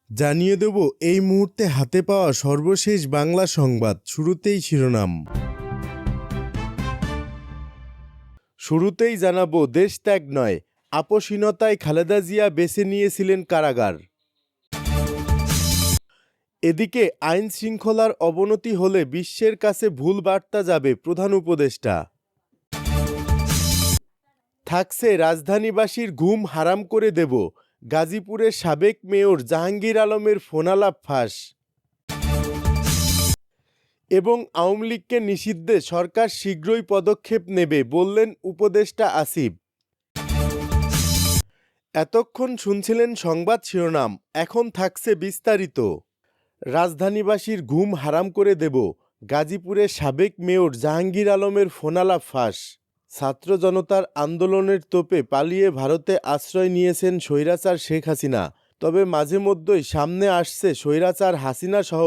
জানিয়ে দেব এই মুহূর্তে হাতে পাওয়া সর্বশেষ বাংলা সংবাদ। শুরুতেই শিরোনাম। শুরুতেই জানাবো দেশ ত্যাগ নয়, আপোষহীনতায় খালেদা জিয়া বেছে নিয়েছিলেন কারাগার। এদিকে আইন শৃঙ্খলার অবনতি হলে বিশ্বের কাছে ভুল বার্তা যাবে প্রধান উপদেষ্টা। থাকছে রাজধানীবাসীর ঘুম হারাম করে দেব, গাজীপুরের সাবেক মেয়র জাহাঙ্গীর আলমের ফোনালাপ ফাঁস। এবং আওয়ামী লীগকে নিষিদ্ধে সরকার শীঘ্রই পদক্ষেপ নেবে বললেন উপদেষ্টা আসিফ। এতক্ষণ শুনছিলেন সংবাদ শিরোনাম, এখন থাকছে বিস্তারিত। রাজধানীবাসীর ঘুম হারাম করে দেব, গাজীপুরের সাবেক মেয়র জাহাঙ্গীর আলমের ফোনালাপ ফাঁস। ছাত্র জনতার আন্দোলনের তোপে পালিয়ে ভারতে আশ্রয় নিয়েছেন স্বৈরাচার শেখ হাসিনা। তবে মাঝে মধ্যেই সামনে আসছে স্বৈরাচার হাসিনা সহ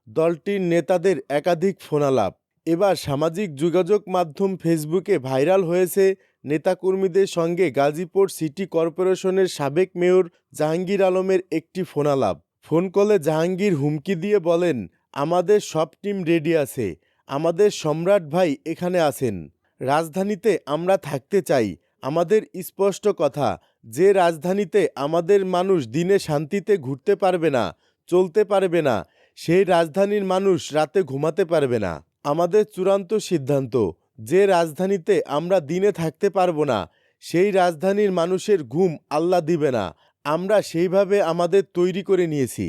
দলটির নেতাদের একাধিক ফোনালাপ। এবার সামাজিক যোগাযোগ মাধ্যম ফেসবুকে ভাইরাল হয়েছে নেতাকর্মীদের সঙ্গে গাজীপুর সিটি কর্পোরেশনের সাবেক মেয়র জাহাঙ্গীর আলমের একটি ফোনালাপ। ফোন কলে জাহাঙ্গীর হুমকি দিয়ে বলেন, আমাদের সব টিম রেডি আছে, আমাদের সম্রাট ভাই এখানে আছেন, রাজধানীতে আমরা থাকতে চাই। আমাদের স্পষ্ট কথা, যে রাজধানীতে আমাদের মানুষ দিনে শান্তিতে ঘুরতে পারবে না, চলতে পারবে না, সেই রাজধানীর মানুষ রাতে ঘুমাতে পারবে না। আমাদের চূড়ান্ত সিদ্ধান্ত, যে রাজধানীতে আমরা দিনে থাকতে পারবো না, সেই রাজধানীর মানুষের ঘুম আল্লাহ দিবে না। আমরা সেইভাবে আমাদের তৈরি করে নিয়েছি।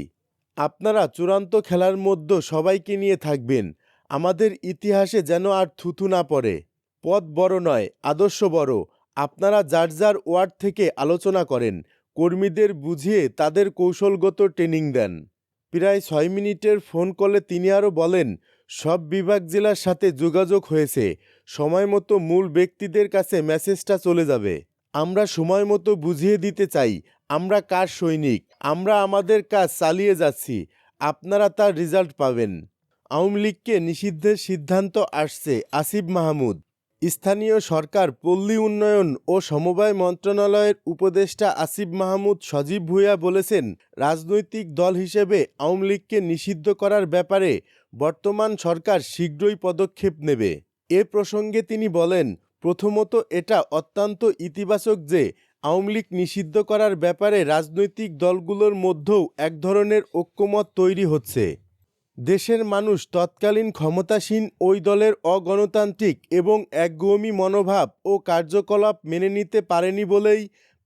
আপনারা চূড়ান্ত খেলার মধ্যে সবাইকে নিয়ে থাকবেন। আমাদের ইতিহাসে যেন আর থুথু না পড়ে। পদ বড় নয়, আদর্শ বড়। আপনারা যার যার ওয়ার্ড থেকে আলোচনা করেন, কর্মীদের বুঝিয়ে তাদের কৌশলগত ট্রেনিং দেন। প্রায় 6 মিনিটের ফোন কলে তিনি আরও বলেন, সব বিভাগ জেলার সাথে যোগাযোগ হয়েছে, সময় মতো মূল ব্যক্তিদের কাছে মেসেজটা চলে যাবে। আমরা সময় মতো বুঝিয়ে দিতে চাই আমরা কার সৈনিক, আমরা আমাদের কাজ চালিয়ে যাচ্ছি, আপনারা তার রেজাল্ট পাবেন। আওয়ামী লীগকে নিষিদ্ধের সিদ্ধান্ত আসছে আসিফ মাহমুদ। স্থানীয় সরকার, পল্লী উন্নয়ন ও সমবায় মন্ত্রণালয়ের উপদেষ্টা আসিফ মাহমুদ সজীব ভুঁইয়া বলেছেন, রাজনৈতিক দল হিসেবে আওয়ামী লীগকে নিষিদ্ধ করার ব্যাপারে বর্তমান সরকার শীঘ্রই পদক্ষেপ নেবে। এ প্রসঙ্গে তিনি বলেন, প্রথমত এটা অত্যন্ত ইতিবাচক যে আওয়ামী লীগ নিষিদ্ধ করার ব্যাপারে রাজনৈতিক দলগুলোর মধ্যেও এক ধরনের ঐক্যমত তৈরি হচ্ছে। দেশের মানুষ তৎকালীন ক্ষমতাসীন ওই দলের অগণতান্ত্রিক এবং একগুঁয়েমি মনোভাব ও কার্যকলাপ মেনে নিতে পারেনি বলেই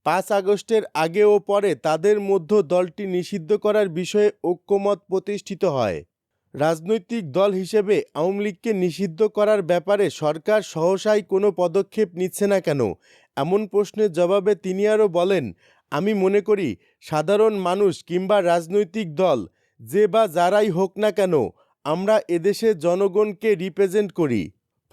5 আগস্টের আগে ও পরে তাদের মধ্যে দলটি নিষিদ্ধ করার বিষয়ে ঐক্যমত প্রতিষ্ঠিত হয়। রাজনৈতিক দল হিসেবে আওয়ামী লীগকে নিষিদ্ধ করার ব্যাপারে সরকার সহসাই কোনো পদক্ষেপ নিচ্ছে না কেন, এমন প্রশ্নের জবাবে তিনি আরও বলেন, আমি মনে করি সাধারণ মানুষ কিংবা রাজনৈতিক দল যে বা যারাই হোক না কেন, আমরা এদেশের জনগণকে রিপ্রেজেন্ট করি।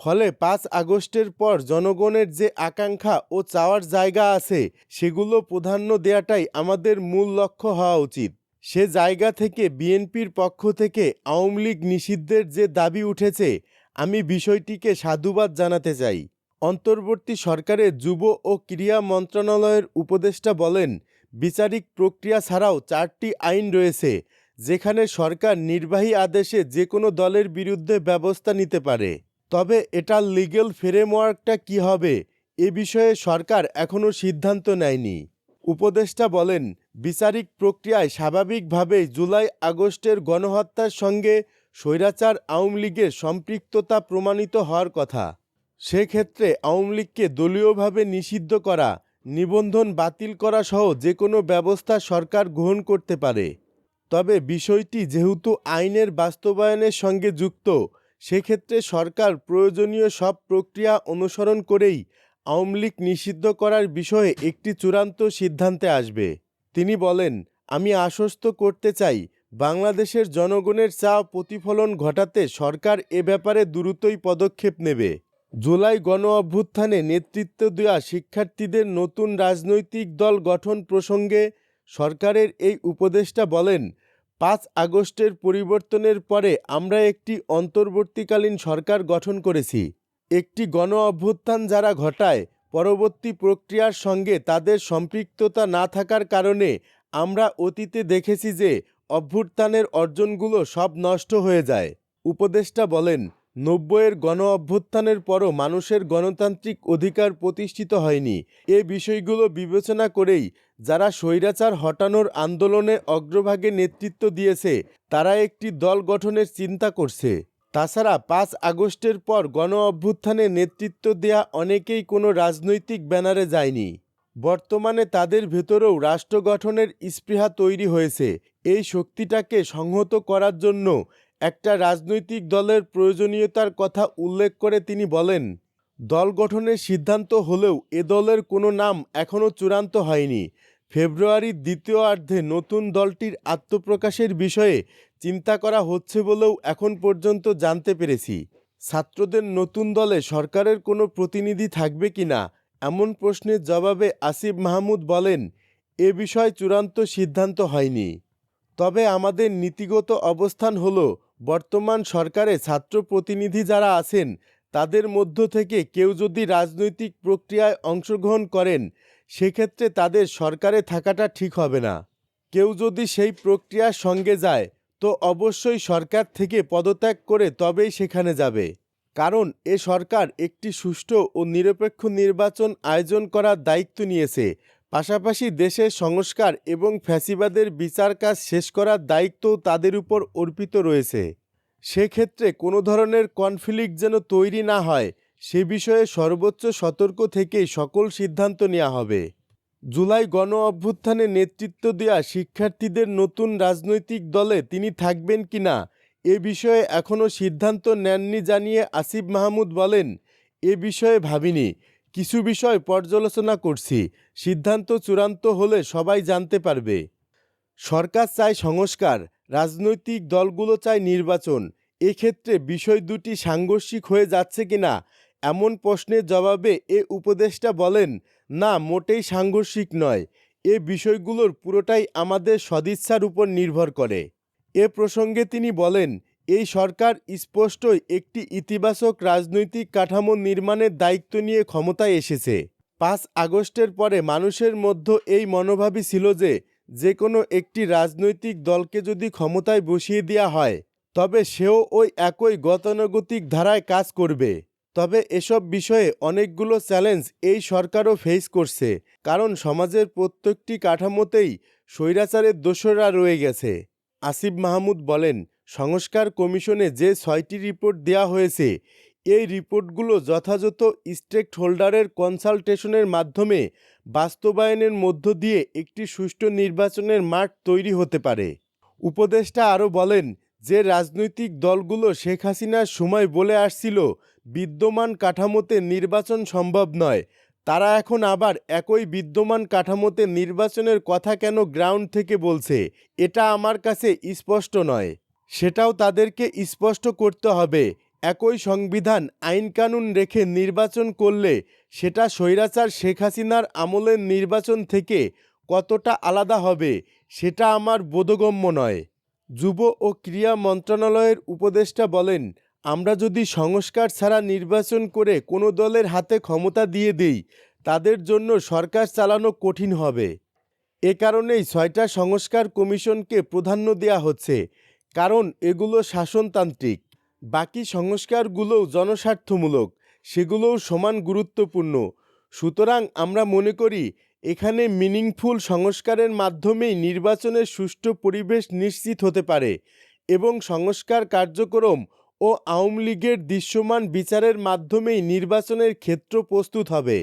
ফলে 5 আগস্টের পর জনগণের যে আকাঙ্ক্ষা ও চাওয়ার জায়গা আছে, সেগুলো প্রাধান্য দেওয়াটাই আমাদের মূল লক্ষ্য হওয়া উচিত। সে জায়গা থেকে বিএনপির পক্ষ থেকে আওয়ামী লীগ নিষিদ্ধের যে দাবি উঠেছে, আমি বিষয়টিকে সাধুবাদ জানাতে চাই। অন্তর্বর্তী সরকারের যুব ও ক্রীড়া মন্ত্রণালয়ের উপদেষ্টা বলেন, বিচারিক প্রক্রিয়া ছাড়াও 4টি আইন রয়েছে যেখানে সরকার নির্বাহী আদেশে যে কোনো দলের বিরুদ্ধে ব্যবস্থা নিতে পারে। তবে এটার লিগ্যাল ফ্রেমওয়ার্কটা কী হবে, এ বিষয়ে সরকার এখনও সিদ্ধান্ত নেয়নি। উপদেষ্টা বলেন, বিচারিক প্রক্রিয়ায় স্বাভাবিকভাবেই জুলাই আগস্টের গণহত্যার সঙ্গে স্বৈরাচার আওয়ামী লীগের সম্পৃক্ততা প্রমাণিত হওয়ার কথা। সেক্ষেত্রে আওয়ামী লীগকে দলীয়ভাবে নিষিদ্ধ করা, নিবন্ধন বাতিল করা সহ যে কোনো ব্যবস্থা সরকার গ্রহণ করতে পারে। তবে বিষয়টি যেহেতু আইনের বাস্তবায়নের সঙ্গে যুক্ত, সেক্ষেত্রে সরকার প্রয়োজনীয় সব প্রক্রিয়া অনুসরণ করেই আওয়ামী লীগ নিষিদ্ধ করার বিষয়ে একটি চূড়ান্ত সিদ্ধান্তে আসবে। তিনি বলেন, আমি আশ্বস্ত করতে চাই, বাংলাদেশের জনগণের চাওয়া প্রতিফলন ঘটাতে সরকার এ ব্যাপারে দ্রুতই পদক্ষেপ নেবে। জুলাই গণ অভ্যুত্থানে নেতৃত্ব দেওয়া শিক্ষার্থীদের নতুন রাজনৈতিক দল গঠন প্রসঙ্গে সরকারের এই উপদেষ্টা বলেন, 5 আগস্টের পরিবর্তনের পরে আমরা একটি অন্তর্বর্তীকালীন সরকার গঠন করেছি। একটি গণ অভ্যুত্থান যারা ঘটায়, পরবর্তী প্রক্রিয়ার সঙ্গে তাদের সম্পৃক্ততা না থাকার কারণে আমরা অতীতে দেখেছি যে অভ্যুত্থানের অর্জনগুলো সব নষ্ট হয়ে যায়। উপদেষ্টা বলেন, ৯০-এর গণ অভ্যুত্থানের পরও মানুষের গণতান্ত্রিক অধিকার প্রতিষ্ঠিত হয়নি। এ বিষয়গুলো বিবেচনা করেই যারা স্বৈরাচার হটানোর আন্দোলনে অগ্রভাগে নেতৃত্ব দিয়েছে তারা একটি দল গঠনের চিন্তা করছে। তাছাড়া ৫ আগস্টের পর গণ অভ্যুত্থানে নেতৃত্ব দেয়া অনেকেই কোনো রাজনৈতিক ব্যানারে যায়নি। বর্তমানে তাদের ভেতরেও রাষ্ট্র গঠনের স্পৃহা তৈরি হয়েছে। এই শক্তিটাকে সংহত করার জন্য একটা রাজনৈতিক দলের প্রয়োজনীয়তার কথা উল্লেখ করে তিনি বলেন, দল গঠনের সিদ্ধান্ত হলেও এ দলের কোনো নাম এখনও চূড়ান্ত হয়নি। ফেব্রুয়ারির দ্বিতীয়ার্ধে নতুন দলটির আত্মপ্রকাশের বিষয়ে চিন্তা করা হচ্ছে বলেও এখন পর্যন্ত জানতে পেরেছি। ছাত্রদের নতুন দলে সরকারের কোনো প্রতিনিধি থাকবে কিনা এমন প্রশ্নের জবাবে আসিফ মাহমুদ বলেন, এ বিষয়ে চূড়ান্ত সিদ্ধান্ত হয়নি। তবে আমাদের নীতিগত অবস্থান হলো, বর্তমান সরকারে ছাত্র প্রতিনিধি যারা আছেন তাদের মধ্য থেকে কেউ যদি রাজনৈতিক প্রক্রিয়ায় অংশগ্রহণ করেন সেক্ষেত্রে তাদের সরকারে থাকাটা ঠিক হবে না। কেউ যদি সেই প্রক্রিয়ার সঙ্গে যায় তো অবশ্যই সরকার থেকে পদত্যাগ করে তবেই সেখানে যাবে। কারণ এ সরকার একটি সুষ্ঠু ও নিরপেক্ষ নির্বাচন আয়োজন করার দায়িত্ব নিয়েছে। পাশাপাশি দেশের সংস্কার এবং ফ্যাসিবাদের বিচার কাজ শেষ করার দায়িত্বও তাদের উপর অর্পিত রয়েছে। সেক্ষেত্রে কোনো ধরনের কনফ্লিক্ট যেন তৈরি না হয় সে বিষয়ে সর্বোচ্চ সতর্ক থেকেই সকল সিদ্ধান্ত নেওয়া হবে। জুলাই গণ অভ্যুত্থানে নেতৃত্ব দেওয়া শিক্ষার্থীদের নতুন রাজনৈতিক দলে তিনি থাকবেন কিনা এ বিষয়ে এখনও সিদ্ধান্ত নেননি জানিয়ে আসিফ মাহমুদ বলেন, এ বিষয়ে ভাবিনি, কিছু বিষয় পর্যালোচনা করছি, সিদ্ধান্ত চূড়ান্ত হলে সবাই জানতে পারবে। সরকার চায় সংস্কার, রাজনৈতিক দলগুলো চায় নির্বাচন। এক্ষেত্রে বিষয় দুটি সাংঘর্ষিক হয়ে যাচ্ছে কিনা এমন প্রশ্নের জবাবে এ উপদেষ্টা বলেন, না, মোটেই সাংঘর্ষিক নয়। এ বিষয়গুলোর পুরোটাই আমাদের সদিচ্ছার উপর নির্ভর করে। এ প্রসঙ্গে তিনি বলেন, এই সরকার স্পষ্টই একটি ইতিবাচক রাজনৈতিক কাঠামো নির্মাণের দায়িত্ব নিয়ে ক্ষমতায় এসেছে। ৫ আগস্টের পরে মানুষের মধ্যে এই মনোভাবই ছিল যে কোনো একটি রাজনৈতিক দলকে যদি ক্ষমতায় বসিয়ে দেওয়া হয় তবে সেও ওই একই গতানুগতিক ধারায় কাজ করবে। তবে এসব বিষয়ে অনেকগুলো চ্যালেঞ্জ এই সরকারও ফেস করছে, কারণ সমাজের প্রত্যেকটি কাঠামোতেই স্বৈরাচারের দোসররা রয়ে গেছে। আসিফ মাহমুদ বলেন, সংস্কার কমিশনে যে ৬টি রিপোর্ট দেওয়া হয়েছে এই রিপোর্টগুলো যথাযথ স্টেক হোল্ডারের কনসালটেশনের মাধ্যমে বাস্তবায়নের মধ্য দিয়ে একটি সুষ্ঠু নির্বাচনের মাঠ তৈরি হতে পারে। উপদেষ্টা আরও বলেন, যে রাজনৈতিক দলগুলো শেখ হাসিনার সময় বলে আসছিল বিদ্যমান কাঠামোতে নির্বাচন সম্ভব নয়, তারা এখন আবার একই বিদ্যমান কাঠামোতে নির্বাচনের কথা কেন গ্রাউন্ড থেকে বলছে, এটা আমার কাছে স্পষ্ট নয়। সেটাও তাদেরকে স্পষ্ট করতে হবে। একই সংবিধান আইনকানুন রেখে নির্বাচন করলে সেটা স্বৈরাচার শেখ হাসিনার আমলের নির্বাচন থেকে কতটা আলাদা হবে সেটা আমার বোধগম্য নয়। যুব ও ক্রীড়া মন্ত্রণালয়ের উপদেষ্টা বলেন, আমরা যদি সংস্কার ছাড়া নির্বাচন করে কোনো দলের হাতে ক্ষমতা দিয়ে দিই তাদের জন্য সরকার চালানো কঠিন হবে। এ কারণেই ৬টা সংস্কার কমিশনকে প্রাধান্য দেওয়া হচ্ছে, কারণ এগুলো শাসনতান্ত্রিক। বাকি সংস্কারগুলোও জনস্বার্থমূলক, সেগুলোও সমান গুরুত্বপূর্ণ। সুতরাং আমরা মনে করি এখানে মিনিংফুল সংস্কারের মাধ্যমেই নির্বাচনের সুষ্ঠু পরিবেশ নিশ্চিত হতে পারে এবং সংস্কার কার্যক্রম ও আওয়ামী লীগের দৃশ্যমান বিচারের মাধ্যমেই নির্বাচনের ক্ষেত্র প্রস্তুত হবে।